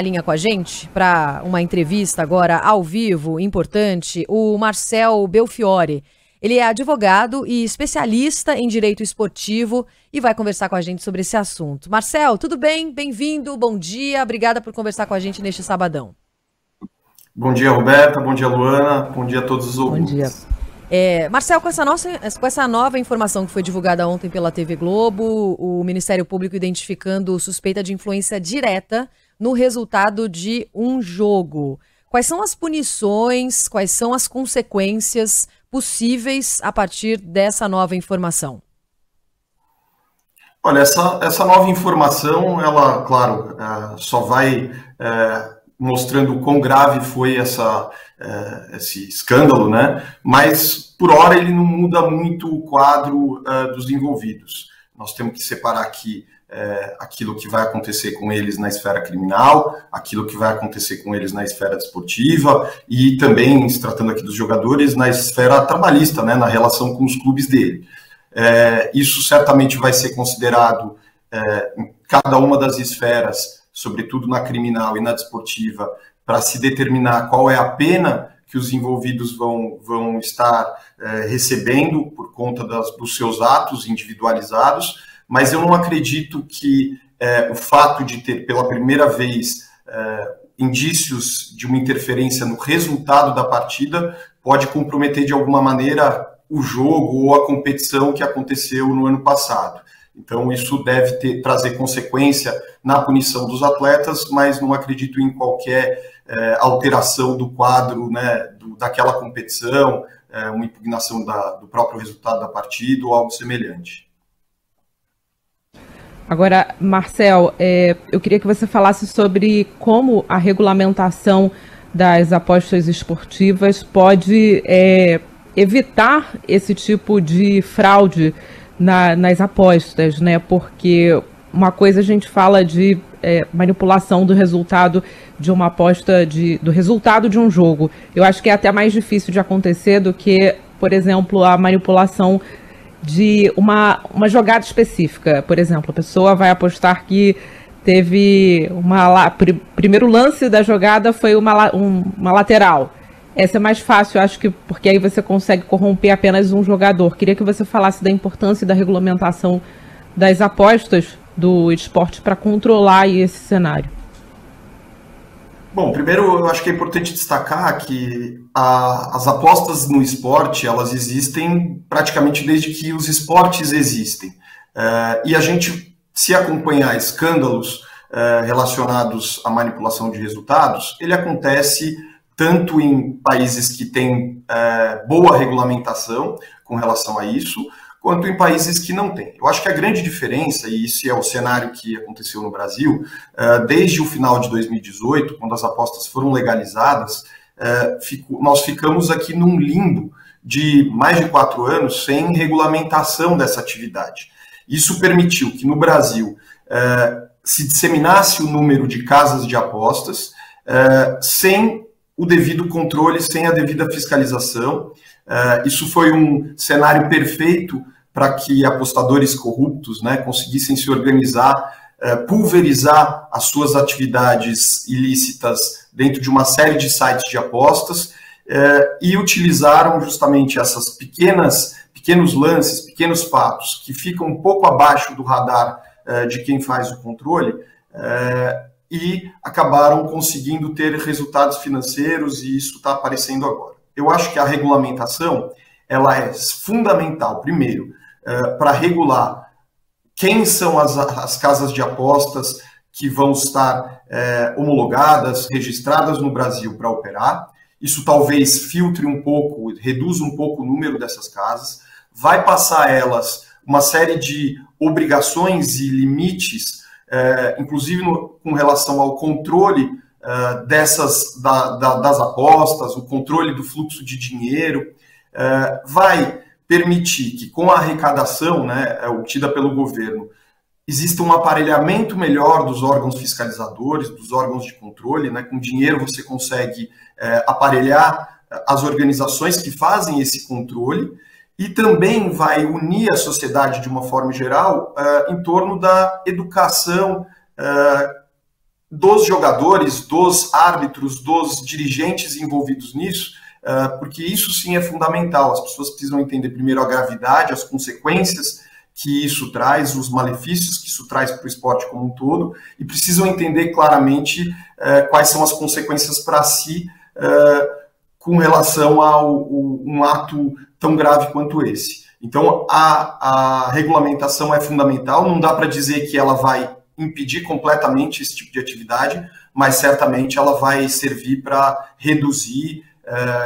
Linha com a gente para uma entrevista agora ao vivo, importante, o Marcel Belfiore. Ele é advogado e especialista em direito esportivo e vai conversar com a gente sobre esse assunto. Marcel, tudo bem? Bem-vindo, bom dia, obrigada por conversar com a gente neste sabadão. Bom dia, Roberta, bom dia, Luana, bom dia a todos os ouvintes. Bom dia. Marcel, com essa nova informação que foi divulgada ontem pela TV Globo, o Ministério Público identificando suspeita de influência direta no resultado de um jogo. Quais são as punições, quais são as consequências possíveis a partir dessa nova informação? Olha, essa nova informação, ela, claro, só vai mostrando o quão grave foi esse escândalo, né? Mas, por hora, ele não muda muito o quadro dos envolvidos. Nós temos que separar aqui aquilo que vai acontecer com eles na esfera criminal, aquilo que vai acontecer com eles na esfera desportiva e também, se tratando aqui dos jogadores, na esfera trabalhista, né, na relação com os clubes dele. Isso certamente vai ser considerado em cada uma das esferas, sobretudo na criminal e na desportiva, para se determinar qual é a pena que os envolvidos vão estar recebendo por conta dos seus atos individualizados. Mas eu não acredito que o fato de ter pela primeira vez indícios de uma interferência no resultado da partida pode comprometer de alguma maneira o jogo ou a competição que aconteceu no ano passado. Então isso deve trazer consequência na punição dos atletas, mas não acredito em qualquer alteração do quadro, né, daquela competição, uma impugnação do próprio resultado da partida ou algo semelhante. Agora, Marcel, eu queria que você falasse sobre como a regulamentação das apostas esportivas pode evitar esse tipo de fraude nas apostas, né? Porque uma coisa a gente fala de manipulação do resultado de uma aposta, do resultado de um jogo. Eu acho que é até mais difícil de acontecer do que, por exemplo, a manipulação de uma jogada específica. Por exemplo, a pessoa vai apostar que teve primeiro lance da jogada foi uma lateral. Essa é mais fácil, acho que, porque aí você consegue corromper apenas um jogador. Queria que você falasse da importância da regulamentação das apostas do esporte para controlar esse cenário. Bom, primeiro eu acho que é importante destacar que as apostas no esporte, elas existem praticamente desde que os esportes existem. E a gente, se acompanhar escândalos relacionados à manipulação de resultados, ele acontece tanto em países que têm boa regulamentação com relação a isso, quanto em países que não têm. Eu acho que a grande diferença, e isso é o cenário que aconteceu no Brasil, desde o final de 2018, quando as apostas foram legalizadas, nós ficamos aqui num limbo de mais de 4 anos sem regulamentação dessa atividade. Isso permitiu que no Brasil se disseminasse o número de casas de apostas sem o devido controle, sem a devida fiscalização. Isso foi um cenário perfeito para que apostadores corruptos, né, conseguissem se organizar, pulverizar as suas atividades ilícitas dentro de uma série de sites de apostas e utilizaram justamente essas pequenos lances, pequenos fatos que ficam um pouco abaixo do radar de quem faz o controle e acabaram conseguindo ter resultados financeiros, e isso está aparecendo agora. Eu acho que a regulamentação ela é fundamental, primeiro, para regular quem são as casas de apostas que vão estar homologadas, registradas no Brasil para operar. Isso talvez filtre um pouco, reduza um pouco o número dessas casas, vai passar a elas uma série de obrigações e limites, inclusive com relação ao controle das apostas, o controle do fluxo de dinheiro, vai permitir que com a arrecadação, né, obtida pelo governo, exista um aparelhamento melhor dos órgãos fiscalizadores, dos órgãos de controle, né? Com dinheiro você consegue aparelhar as organizações que fazem esse controle, e também vai unir a sociedade de uma forma geral em torno da educação dos jogadores, dos árbitros, dos dirigentes envolvidos nisso, porque isso sim é fundamental. As pessoas precisam entender primeiro a gravidade, as consequências que isso traz, os malefícios que isso traz para o esporte como um todo, e precisam entender claramente quais são as consequências para si com relação a um ato tão grave quanto esse. Então, a regulamentação é fundamental, não dá para dizer que ela vai impedir completamente esse tipo de atividade, mas certamente ela vai servir para reduzir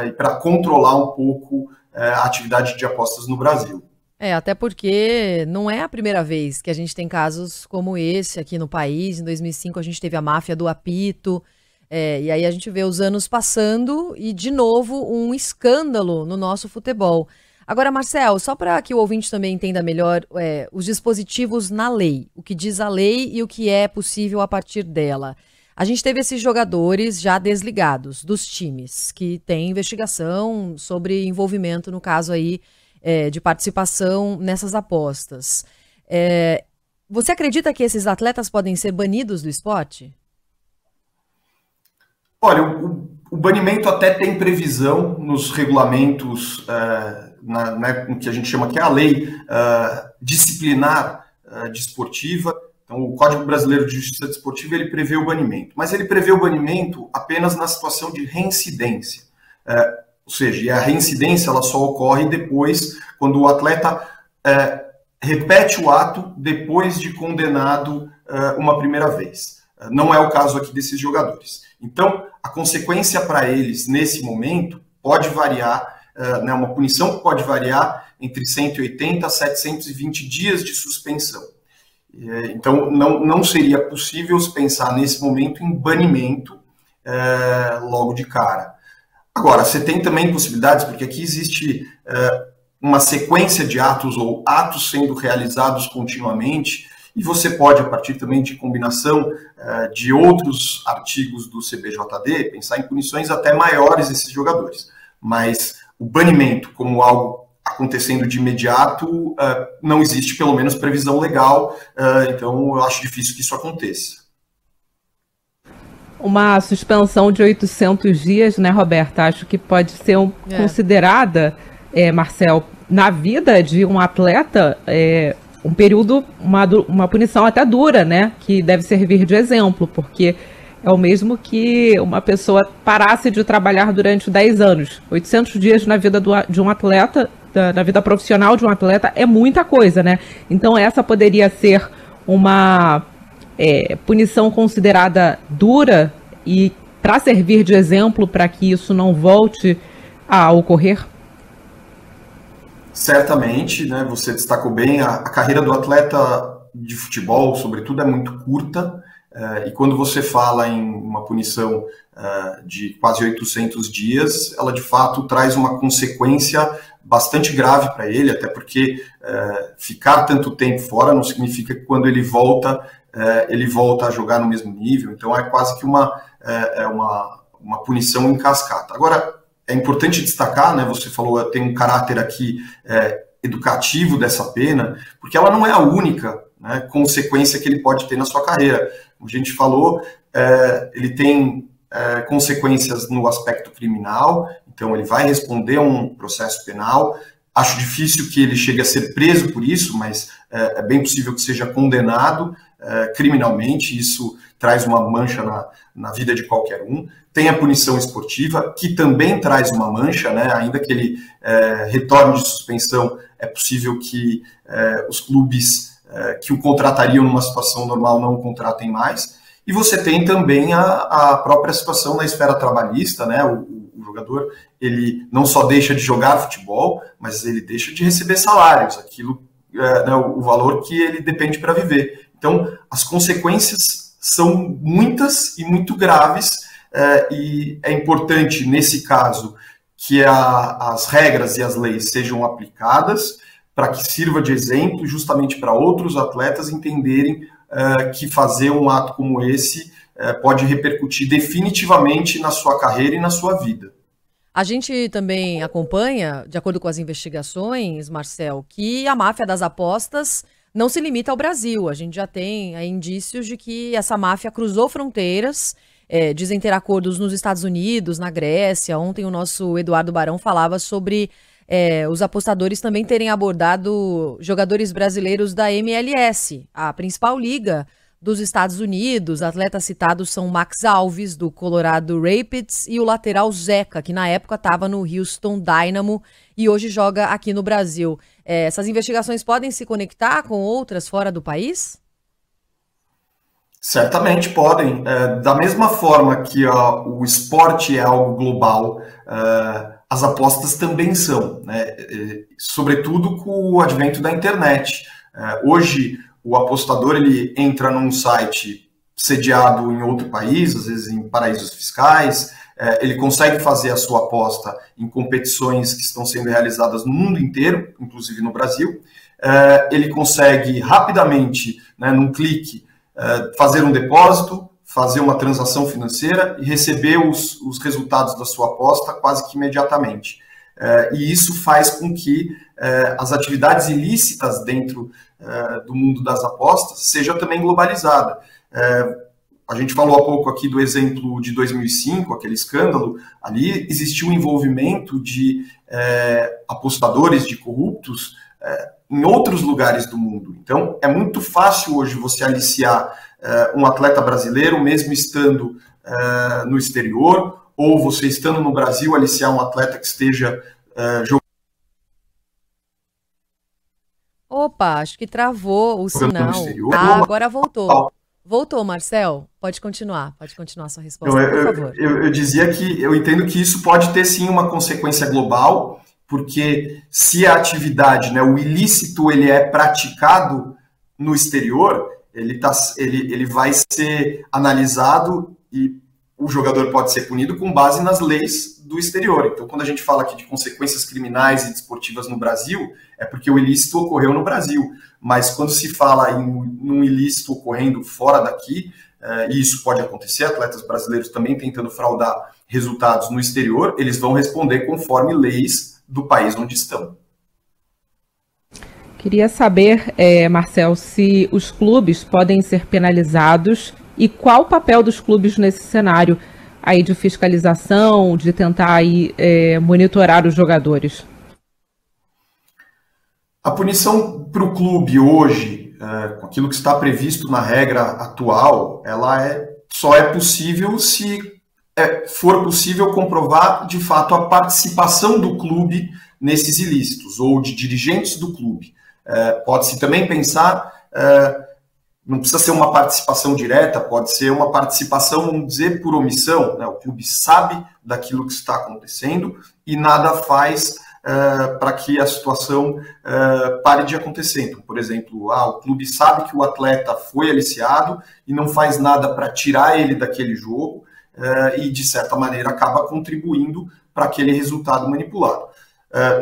e para controlar um pouco a atividade de apostas no Brasil. Até porque não é a primeira vez que a gente tem casos como esse aqui no país. Em 2005 a gente teve a máfia do apito, e aí a gente vê os anos passando e, de novo, um escândalo no nosso futebol. Agora, Marcel, só para que o ouvinte também entenda melhor os dispositivos na lei, o que diz a lei e o que é possível a partir dela. A gente teve esses jogadores já desligados dos times, que tem investigação sobre envolvimento, no caso aí, de participação nessas apostas. Você acredita que esses atletas podem ser banidos do esporte? Olha, o banimento até tem previsão nos regulamentos, no que a gente chama que é a lei disciplinar desportiva. Então, o Código Brasileiro de Justiça Desportiva, ele prevê o banimento, mas ele prevê o banimento apenas na situação de reincidência. Ou seja, e a reincidência ela só ocorre depois, quando o atleta repete o ato depois de condenado uma primeira vez. Não é o caso aqui desses jogadores. Então, a consequência para eles, nesse momento, pode variar, uma punição pode variar entre 180 a 720 dias de suspensão. Então, não seria possível pensar nesse momento em banimento logo de cara. Agora, você tem também possibilidades, porque aqui existe uma sequência de atos ou atos sendo realizados continuamente, e você pode, a partir também de combinação de outros artigos do CBJD, pensar em punições até maiores desses jogadores. Mas o banimento como algo acontecendo de imediato, não existe pelo menos previsão legal, então eu acho difícil que isso aconteça. Uma suspensão de 800 dias, né, Roberta? Acho que pode ser considerada, Marcel, na vida de um atleta, um período, uma punição até dura, né? Que deve servir de exemplo, porque é o mesmo que uma pessoa parasse de trabalhar durante 10 anos. 800 dias na vida de um atleta, na vida profissional de um atleta, é muita coisa, né? Então essa poderia ser uma punição considerada dura e para servir de exemplo para que isso não volte a ocorrer? Certamente, né, você destacou bem, a carreira do atleta de futebol, sobretudo, é muito curta, e quando você fala em uma punição de quase 800 dias, ela de fato traz uma consequência bastante grave para ele, até porque ficar tanto tempo fora não significa que quando ele volta a jogar no mesmo nível, então é quase que uma punição em cascata. Agora, é importante destacar, né, você falou, tem um caráter aqui educativo dessa pena, porque ela não é a única, né, consequência que ele pode ter na sua carreira. Como a gente falou, ele tem consequências no aspecto criminal, então ele vai responder a um processo penal. Acho difícil que ele chegue a ser preso por isso, mas é bem possível que seja condenado criminalmente. Isso traz uma mancha na vida de qualquer um. Tem a punição esportiva, que também traz uma mancha, né? Ainda que ele retorne de suspensão, é possível que os clubes que o contratariam numa situação normal não o contratem mais. E você tem também a própria situação na esfera trabalhista, né? O jogador, ele não só deixa de jogar futebol, mas ele deixa de receber salários, aquilo, né, o valor que ele depende para viver. Então, as consequências são muitas e muito graves, e é importante, nesse caso, que as regras e as leis sejam aplicadas para que sirva de exemplo justamente para outros atletas entenderem que fazer um ato como esse pode repercutir definitivamente na sua carreira e na sua vida. A gente também acompanha, de acordo com as investigações, Marcel, que a máfia das apostas não se limita ao Brasil. A gente já tem aí indícios de que essa máfia cruzou fronteiras, dizem ter acordos nos Estados Unidos, na Grécia. Ontem o nosso Eduardo Barão falava sobre os apostadores também terem abordado jogadores brasileiros da MLS, a principal liga dos Estados Unidos. Atletas citados são Max Alves, do Colorado Rapids, e o lateral Zeca, que na época estava no Houston Dynamo e hoje joga aqui no Brasil. Essas investigações podem se conectar com outras fora do país? Certamente podem. Da mesma forma que o esporte é algo global, as apostas também são, né? Sobretudo com o advento da internet. Hoje, o apostador ele entra num site sediado em outro país, às vezes em paraísos fiscais, ele consegue fazer a sua aposta em competições que estão sendo realizadas no mundo inteiro, inclusive no Brasil. Ele consegue rapidamente, né, num clique, fazer um depósito, fazer uma transação financeira e receber os resultados da sua aposta quase que imediatamente. E isso faz com que as atividades ilícitas dentro do mundo das apostas seja também globalizada. A gente falou há pouco aqui do exemplo de 2005, aquele escândalo. Ali existiu um envolvimento de apostadores, de corruptos, em outros lugares do mundo. Então, é muito fácil hoje você aliciar um atleta brasileiro, mesmo estando no exterior, ou você estando no Brasil, aliciar um atleta que esteja jogando. Opa, acho que travou o sinal. Agora voltou. Voltou, Marcel. Pode continuar sua resposta, por favor. Eu dizia que eu entendo que isso pode ter sim uma consequência global, porque se a atividade, né, o ilícito, ele é praticado no exterior, ele vai ser analisado e o jogador pode ser punido com base nas leis do exterior. Então, quando a gente fala aqui de consequências criminais e desportivas no Brasil, é porque o ilícito ocorreu no Brasil. Mas quando se fala num ilícito ocorrendo fora daqui, e isso pode acontecer, atletas brasileiros também tentando fraudar resultados no exterior, eles vão responder conforme leis do país onde estão. Queria saber, Marcel, se os clubes podem ser penalizados e qual o papel dos clubes nesse cenário aí de fiscalização, de tentar aí, monitorar os jogadores. A punição para o clube hoje, com aquilo que está previsto na regra atual, ela só é possível se for possível comprovar de fato a participação do clube nesses ilícitos, ou de dirigentes do clube. Pode-se também pensar, não precisa ser uma participação direta, pode ser uma participação, vamos dizer, por omissão, né? O clube sabe daquilo que está acontecendo e nada faz para que a situação pare de acontecer. Então, por exemplo, o clube sabe que o atleta foi aliciado e não faz nada para tirar ele daquele jogo e, de certa maneira, acaba contribuindo para aquele resultado manipulado.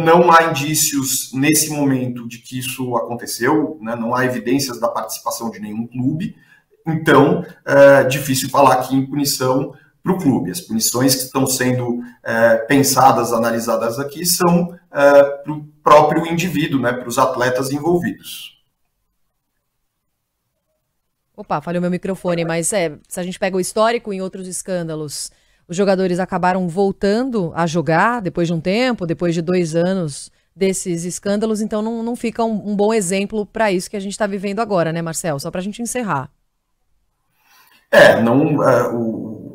Não há indícios nesse momento de que isso aconteceu, né? Não há evidências da participação de nenhum clube, então é difícil falar aqui em punição para o clube. As punições que estão sendo pensadas, analisadas aqui, são para o próprio indivíduo, né? Para os atletas envolvidos. Opa, falhou meu microfone, mas se a gente pega o histórico em outros escândalos, os jogadores acabaram voltando a jogar depois de um tempo, depois de 2 anos desses escândalos, então não fica um bom exemplo para isso que a gente está vivendo agora, né, Marcel? Só para a gente encerrar.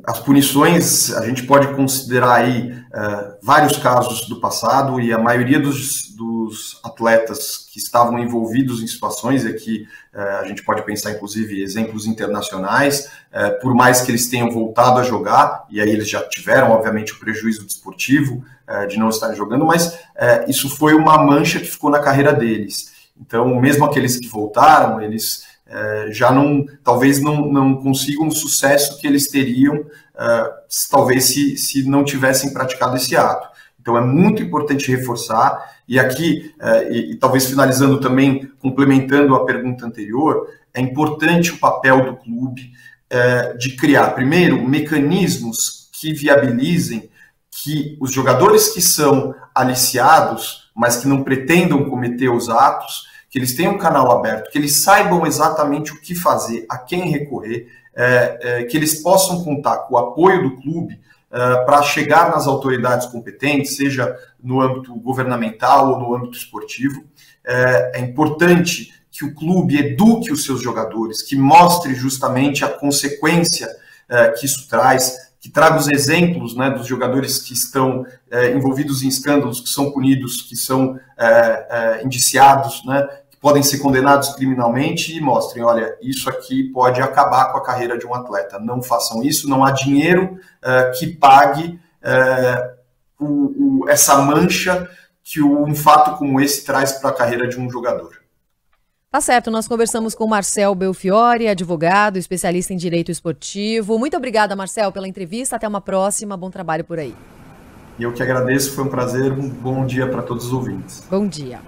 As punições, a gente pode considerar aí vários casos do passado, e a maioria dos atletas que estavam envolvidos em situações, aqui a gente pode pensar inclusive exemplos internacionais, por mais que eles tenham voltado a jogar, e aí eles já tiveram obviamente o prejuízo desportivo de não estarem jogando, mas isso foi uma mancha que ficou na carreira deles. Então, mesmo aqueles que voltaram, eles já talvez não consigam o sucesso que eles teriam, talvez se não tivessem praticado esse ato. Então é muito importante reforçar, e aqui, e talvez finalizando também, complementando a pergunta anterior, é importante o papel do clube de criar, primeiro, mecanismos que viabilizem que os jogadores que são aliciados, mas que não pretendam cometer os atos, que eles tenham um canal aberto, que eles saibam exatamente o que fazer, a quem recorrer, que eles possam contar com o apoio do clube para chegar nas autoridades competentes, seja no âmbito governamental ou no âmbito esportivo. É importante que o clube eduque os seus jogadores, que mostre justamente a consequência que isso traz, que traga os exemplos, né, dos jogadores que estão envolvidos em escândalos, que são punidos, que são indiciados, né, que podem ser condenados criminalmente, e mostrem, olha, isso aqui pode acabar com a carreira de um atleta. Não façam isso, não há dinheiro que pague essa mancha que um fato como esse traz para a carreira de um jogador. Tá certo, nós conversamos com Marcel Belfiore, advogado, especialista em direito esportivo. Muito obrigada, Marcel, pela entrevista. Até uma próxima. Bom trabalho por aí. E eu que agradeço, foi um prazer. Um bom dia para todos os ouvintes. Bom dia.